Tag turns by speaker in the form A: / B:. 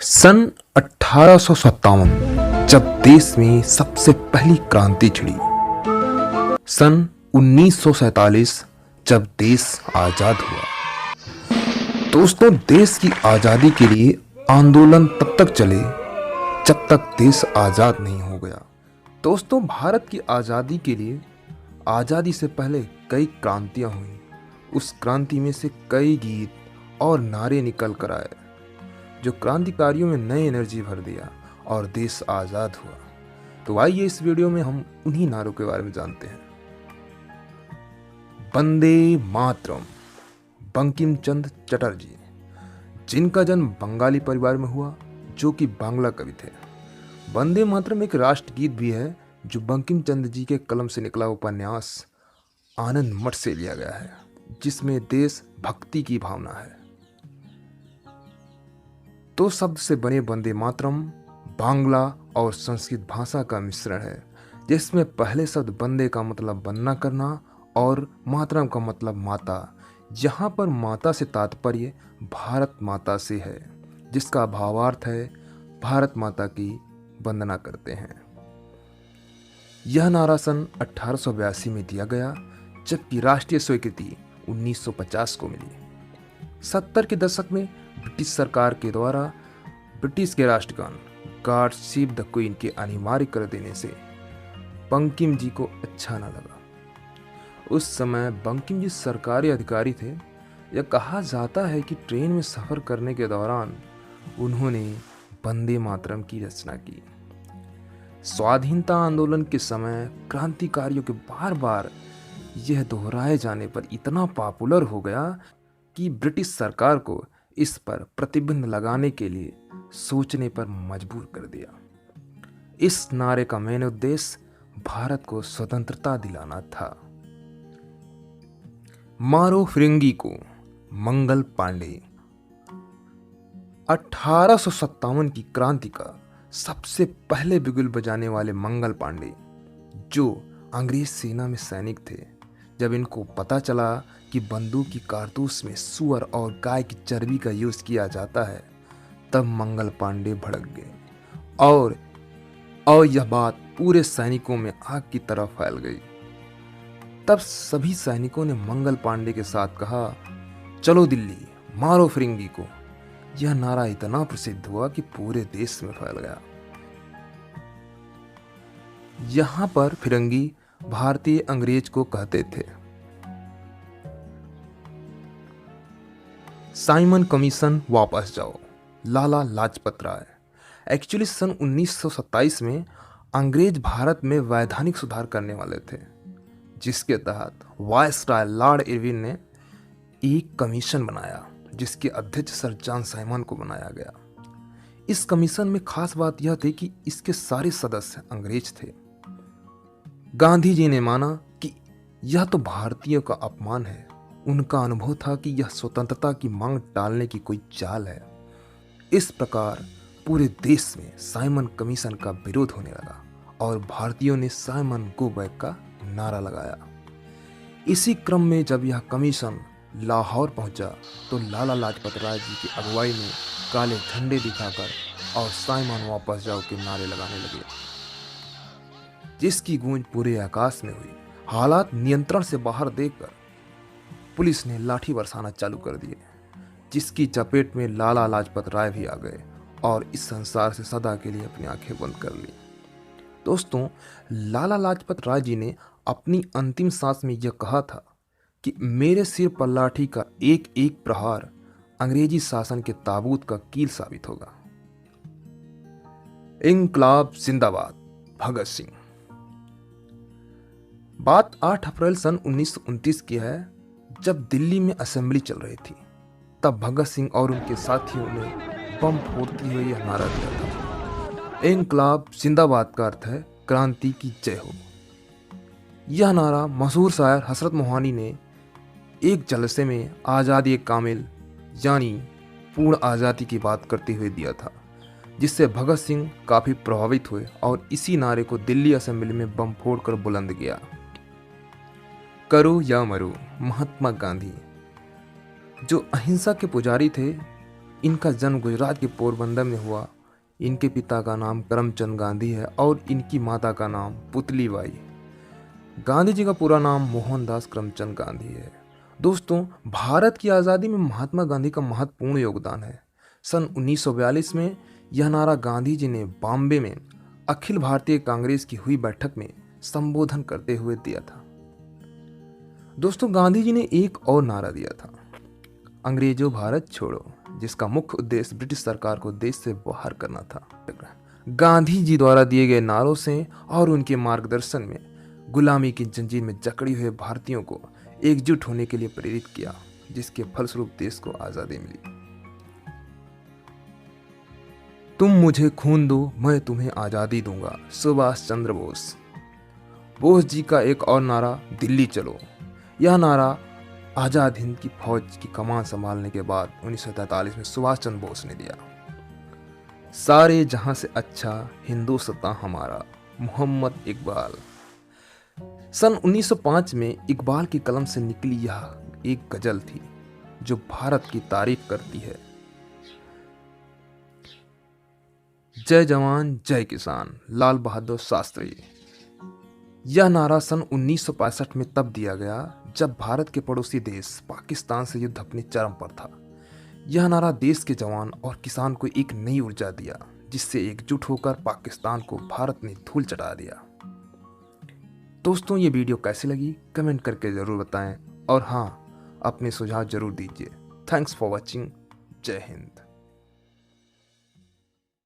A: सन 1857 जब देश में सबसे पहली क्रांति छिड़ी। सन 1947 जब देश आजाद हुआ। दोस्तों, देश की आजादी के लिए आंदोलन तब तक चले जब तक देश आजाद नहीं हो गया। दोस्तों, भारत की आजादी के लिए आजादी से पहले कई क्रांतियां हुई। उस क्रांति में से कई गीत और नारे निकल कर आए जो क्रांतिकारियों में नई एनर्जी भर दिया और देश आजाद हुआ। तो आइए इस वीडियो में हम उन्हीं नारों के बारे में जानते हैं। वंदे मातरम, बंकिम चंद्र चटर्जी, जिनका जन्म बंगाली परिवार में हुआ जो कि बांग्ला कवि थे। वंदे मातरम एक राष्ट्रगीत भी है जो बंकिम चंद्र जी के कलम से निकला उपन्यास आनंद मठ से लिया गया है, जिसमें देश भक्ति की भावना है। दो शब्द से बने वंदे मातरम बांग्ला और संस्कृत भाषा का मिश्रण है, जिसमें पहले शब्द वंदे का मतलब वंदना करना और मातरम का मतलब माता। यहाँ पर माता से तात्पर्य भारत माता से है, जिसका भावार्थ है भारत माता की वंदना करते हैं। यह नारा सन 1882 में दिया गया, जबकि राष्ट्रीय स्वीकृति 1950 को मिली। 70 के दशक में ब्रिटिश सरकार के द्वारा ब्रिटिश के राष्ट्रगान गॉड सेव द क्वीन के अनिवार्य कर देने से बंकिम जी को अच्छा न लगा। उस समय बंकिम जी सरकारी अधिकारी थे। यह कहा जाता है कि ट्रेन में सफर करने के दौरान उन्होंने वंदे मातरम की रचना की। स्वाधीनता आंदोलन के समय क्रांतिकारियों के बार बार यह दोहराए जाने पर इतना पॉपुलर हो गया कि ब्रिटिश सरकार को इस पर प्रतिबंध लगाने के लिए सोचने पर मजबूर कर दिया। इस नारे का मेन उद्देश्य भारत को स्वतंत्रता दिलाना था। मारो फिरंगी को, मंगल पांडे। 1857 की क्रांति का सबसे पहले बिगुल बजाने वाले मंगल पांडे, जो अंग्रेज सेना में सैनिक थे, जब इनको पता चला कि बंदूक की कारतूस में सुअर और गाय की चर्बी का यूज किया जाता है, तब मंगल पांडे भड़क गए और यह बात पूरे सैनिकों में आग की तरह फैल गई। तब सभी सैनिकों ने मंगल पांडे के साथ कहा, चलो दिल्ली, मारो फिरंगी को। यह नारा इतना प्रसिद्ध हुआ कि पूरे देश में फैल गया। यहां पर फिरंगी भारतीय अंग्रेज को कहते थे। साइमन कमीशन वापस जाओ, लाला लाजपत राय। एक्चुअली सन 1927 में अंग्रेज भारत में वैधानिक सुधार करने वाले थे, जिसके तहत वायसराय लॉर्ड इरविन ने एक कमीशन बनाया, जिसके अध्यक्ष सर जॉन साइमन को बनाया गया। इस कमीशन में खास बात यह थी कि इसके सारे सदस्य अंग्रेज थे। गांधी जी ने माना कि यह तो भारतीयों का अपमान है। उनका अनुभव था कि यह स्वतंत्रता की मांग टालने की कोई चाल है। इस प्रकार पूरे देश में साइमन कमीशन का विरोध होने लगा और भारतीयों ने साइमन गो बैक का नारा लगाया। इसी क्रम में जब यह कमीशन लाहौर पहुंचा तो लाला लाजपत राय जी की अगुवाई में काले झंडे दिखाकर और साइमन वापस जाओ के नारे लगाने लगे, जिसकी गूंज पूरे आकाश में हुई। हालात नियंत्रण से बाहर देखकर पुलिस ने लाठी बरसाना चालू कर दिए, जिसकी चपेट में लाला लाजपत राय भी आ गए और इस संसार से सदा के लिए अपनी आंखें बंद कर ली। दोस्तों, लाला लाजपत राय जी ने अपनी अंतिम सांस में यह कहा था कि मेरे सिर पर लाठी का एक एक प्रहार अंग्रेजी शासन के ताबूत का कील साबित होगा। इंकलाब जिंदाबाद, भगत सिंह। बात 8 अप्रैल सन 1929 की है, जब दिल्ली में असेंबली चल रही थी। तब भगत सिंह और उनके साथियों ने बम फोड़ते हुए यह नारा दिया था। इंकलाब जिंदाबाद का अर्थ है क्रांति की जय हो। यह नारा मशहूर शायर हसरत मोहानी ने एक जलसे में आज़ादी कामिल यानी पूर्ण आज़ादी की बात करते हुए दिया था, जिससे भगत सिंह काफ़ी प्रभावित हुए और इसी नारे को दिल्ली असेंबली में बम फोड़कर बुलंद किया। करो या मरो, महात्मा गांधी, जो अहिंसा के पुजारी थे, इनका जन्म गुजरात के पोरबंदर में हुआ। इनके पिता का नाम करमचंद गांधी है और इनकी माता का नाम पुतलीबाई। गांधी जी का पूरा नाम मोहनदास करमचंद गांधी है। दोस्तों, भारत की आज़ादी में महात्मा गांधी का महत्वपूर्ण योगदान है। सन 1942 में यह नारा गांधी जी ने बॉम्बे में अखिल भारतीय कांग्रेस की हुई बैठक में संबोधन करते हुए दिया था। दोस्तों, गांधी जी ने एक और नारा दिया था, अंग्रेजों भारत छोड़ो, जिसका मुख्य उद्देश्य ब्रिटिश सरकार को देश से बाहर करना था। गांधी जी द्वारा दिए गए नारों से और उनके मार्गदर्शन में गुलामी की जंजीर में जकड़ी हुए भारतीयों को एकजुट होने के लिए प्रेरित किया, जिसके फलस्वरूप देश को आजादी मिली। तुम मुझे खून दो, मैं तुम्हें आजादी दूंगा, सुभाष चंद्र बोस। बोस जी का एक और नारा, दिल्ली चलो। यह नारा आजाद हिंद की फौज की कमान संभालने के बाद 1943 में सुभाष चंद्र बोस ने दिया। सारे जहां से अच्छा हिंदुस्तान हमारा, मोहम्मद इकबाल। सन 1905 में इकबाल की कलम से निकली यह एक गजल थी जो भारत की तारीफ करती है। जय जवान जय किसान, लाल बहादुर शास्त्री। यह नारा सन 1965 में तब दिया गया जब भारत के पड़ोसी देश पाकिस्तान से युद्ध अपने चरम पर था। यह नारा देश के जवान और किसान को एक नई ऊर्जा दिया, जिससे एकजुट होकर पाकिस्तान को भारत ने धूल चटा दिया। दोस्तों, ये वीडियो कैसी लगी कमेंट करके ज़रूर बताएं और हाँ, अपने सुझाव जरूर दीजिए। Thanks for watching. जय हिंद।